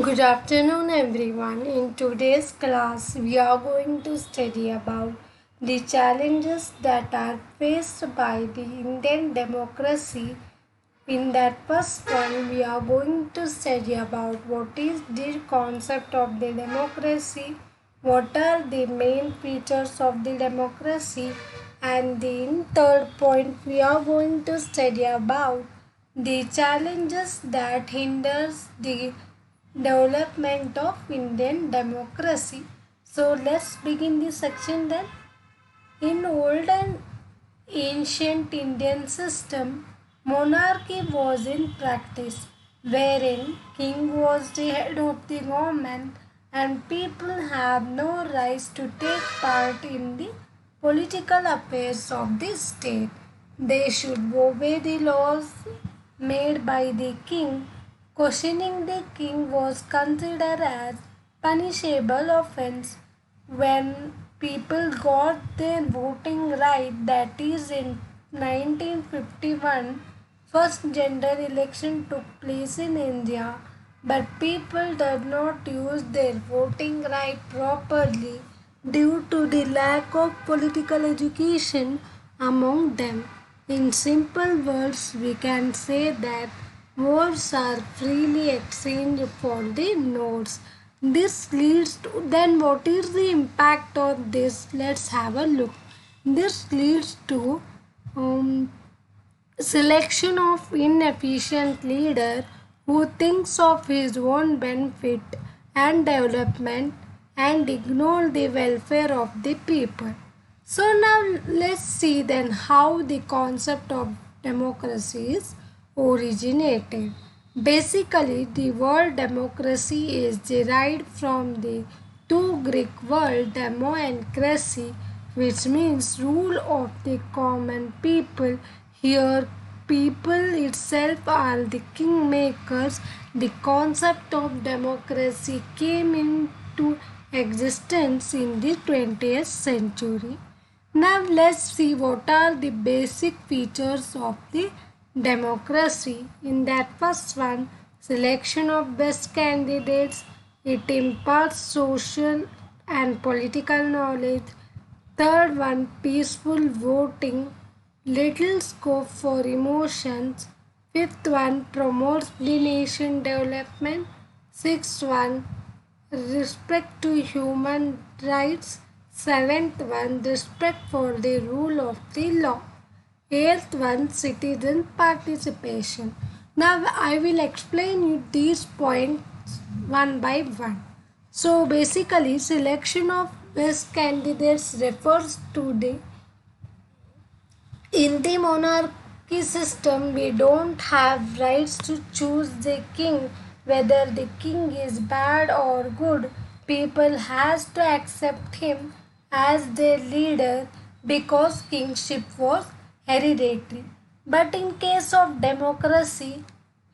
Good afternoon, everyone. In today's class, we are going to study about the challenges that are faced by the Indian democracy. In that first one, we are going to study about what is the concept of the democracy, what are the main features of the democracy, and in third point, we are going to study about the challenges that hinders the development of Indian democracy. So let's begin the section then. In old and ancient Indian system, monarchy was in practice, wherein king was the head of the government and people have no rights to take part in the political affairs of the state. They should obey the laws made by the king. Questioning the king was considered as punishable offense when people got their voting right, that is in 1951, first general election took place in India, but people did not use their voting right properly due to the lack of political education among them. In simple words, we can say that votes are freely exchanged for the notes. This leads to, then what is the impact of this? Let's have a look. This leads to selection of inefficient leader who thinks of his own benefit and development and ignore the welfare of the people. So now let's see then how the concept of democracy is originated. Basically, the word democracy is derived from the two Greek words demo and kresi, which means rule of the common people. Here, people itself are the kingmakers. The concept of democracy came into existence in the 20th century. Now let's see what are the basic features of the democracy. In that first one, selection of best candidates, it imparts social and political knowledge. Third one, peaceful voting, little scope for emotions. Fifth one, promotes the nation development. Sixth one, respect to human rights. Seventh one, respect for the rule of the law. Eighth one, citizen participation. Now I will explain you these points one by one. So basically, selection of best candidates refers to the in the monarchy system, we don't have rights to choose the king, whether the king is bad or good. People has to accept him as their leader because kingship was hereditary. But in case of democracy,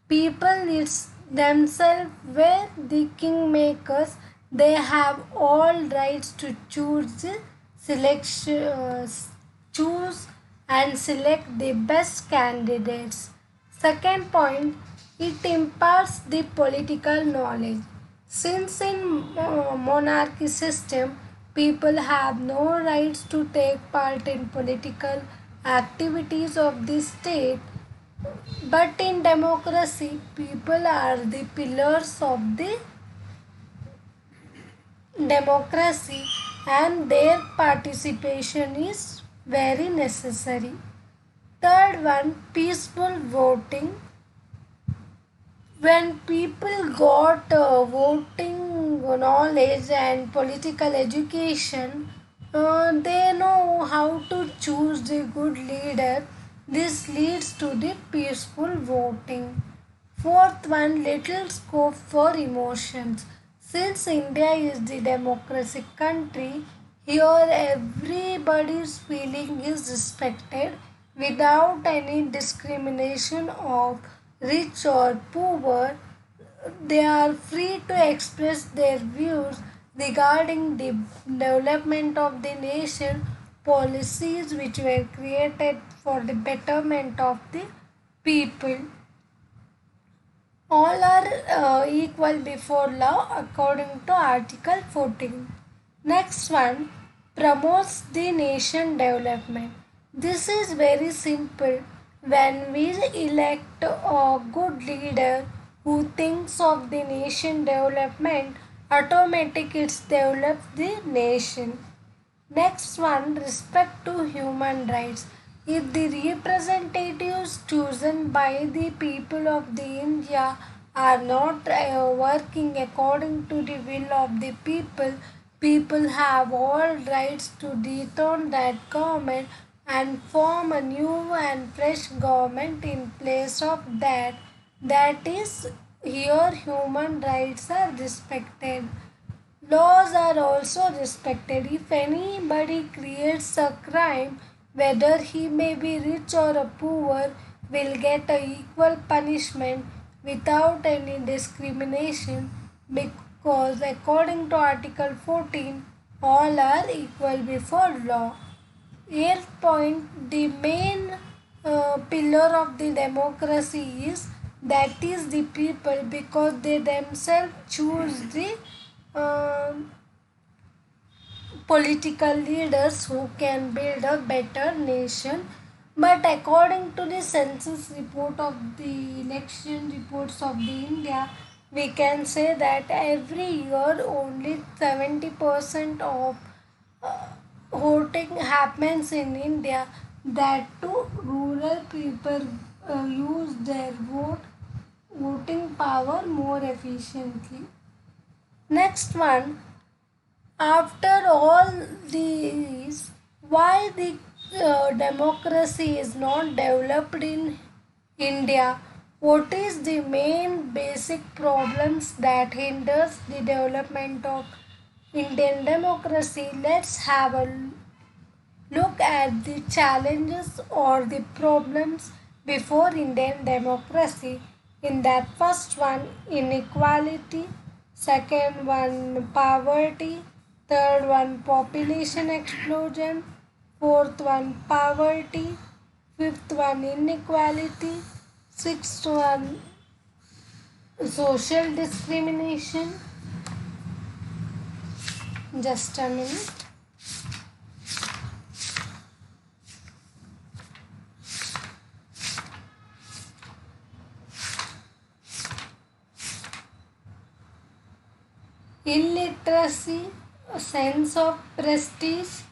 people it's themselves were the kingmakers. They have all rights to selection, choose and select the best candidates. Second point, it imparts the political knowledge. Since in monarchy system, people have no rights to take part in political activities of the state, but in democracy, people are the pillars of the democracy and their participation is very necessary. Third one, peaceful voting. When people got voting knowledge and political education, they know how to choose the good leader. This leads to the peaceful voting. Fourth one, little scope for emotions. Since India is the democratic country, here everybody's feeling is respected without any discrimination of rich or poor. They are free to express their views regarding the development of the nation, policies which were created for the betterment of the people. All are equal before law according to Article 14. Next one, promotes the nation development. This is very simple. When we elect a good leader who thinks of the nation development, automatically it develops the nation. Next one, respect to human rights. If the representatives chosen by the people of the India are not working according to the will of the people, people have all rights to dethrone that government and form a new and fresh government in place of that. That is, here human rights are respected. Laws are also respected. If anybody creates a crime, whether he may be rich or a poor, will get a equal punishment without any discrimination because according to Article 14, all are equal before law. Eighth point, the main pillar of the democracy is that is the people because they themselves choose the uh, political leaders who can build a better nation. But according to the census report of the election reports of the India, we can say that every year only 70% of voting happens in India. That too, rural people use their voting power more efficiently. Next one, after all these, why the democracy is not developed in India? What is the main basic problems that hinders the development of Indian democracy? Let's have a look at the challenges or the problems before Indian democracy. In that first one, inequality, second one, poverty, third one, population explosion, fourth one, poverty, fifth one, inequality, sixth one, social discrimination. Just a minute. Illiteracy, a sense of prestige,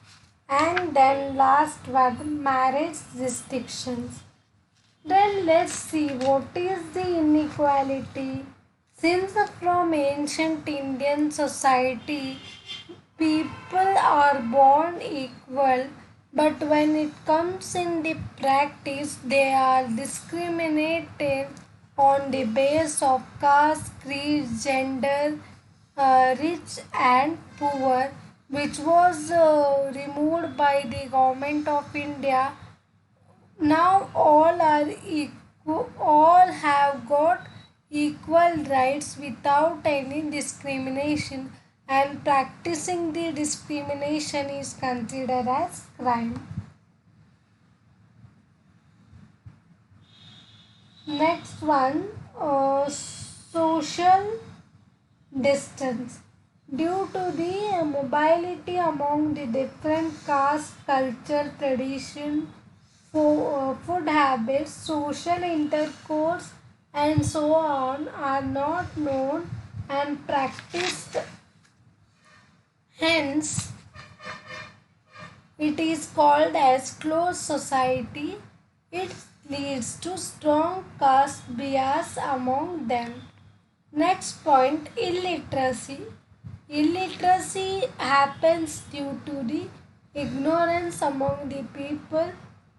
and then last one, marriage restrictions. Then let's see what is the inequality. Since from ancient Indian society, people are born equal, but when it comes in the practice, they are discriminated on the basis of caste, creed, gender, rich and poor, which was removed by the government of India. Now all have got equal rights without any discrimination, and practicing the discrimination is considered as crime. Next one, social distance. Due to the mobility among the different caste, culture, tradition, food habits, social intercourse, and so on are not known and practiced. Hence, it is called as closed society. It leads to strong caste bias among them. Next point, illiteracy. Illiteracy happens due to the ignorance among the people.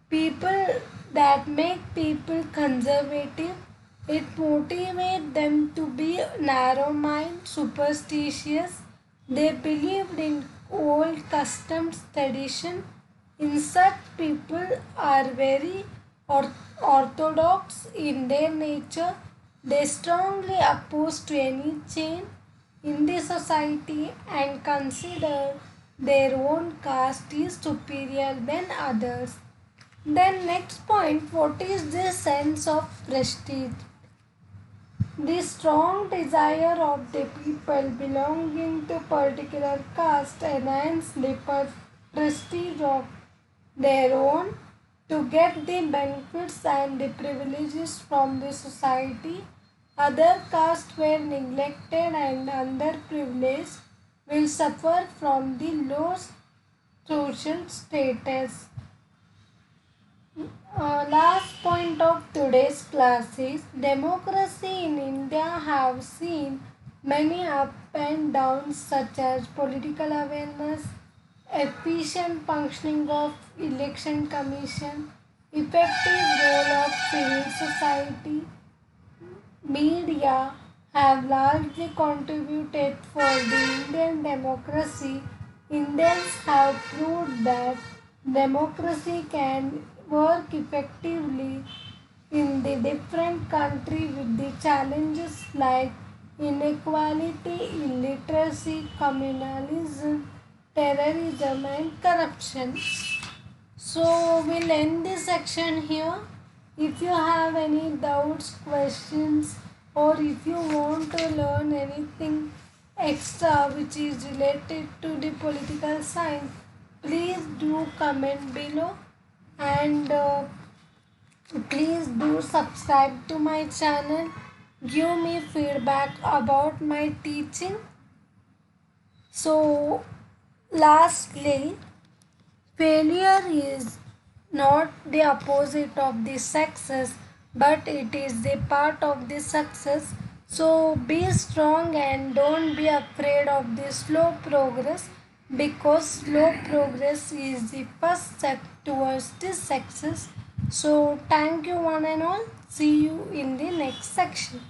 People that make people conservative. It motivates them to be narrow-minded, superstitious. They believed in old customs, tradition. In such people are very orthodox in their nature. They strongly oppose to any change in the society and consider their own caste is superior than others. Then next point, what is the sense of prestige? The strong desire of the people belonging to particular caste enhance the prestige of their own to get the benefits and the privileges from the society. Other castes were neglected and underprivileged will suffer from the low social status. Last point of today's class is democracy in India have seen many up and downs such as political awareness, efficient functioning of election commission, effective role of civil society, media have largely contributed for the Indian democracy. Indians have proved that democracy can work effectively in the different country with the challenges like inequality, illiteracy, communalism, terrorism and corruption. So we'll end this section here. If you have any doubts, questions, or if you want to learn anything extra which is related to the political science, please do comment below and please do subscribe to my channel. Give me feedback about my teaching. So, lastly, failure is not the opposite of the success, but it is the part of the success. So be strong and don't be afraid of the slow progress because slow progress is the first step towards the success. So thank you one and all. See you in the next section.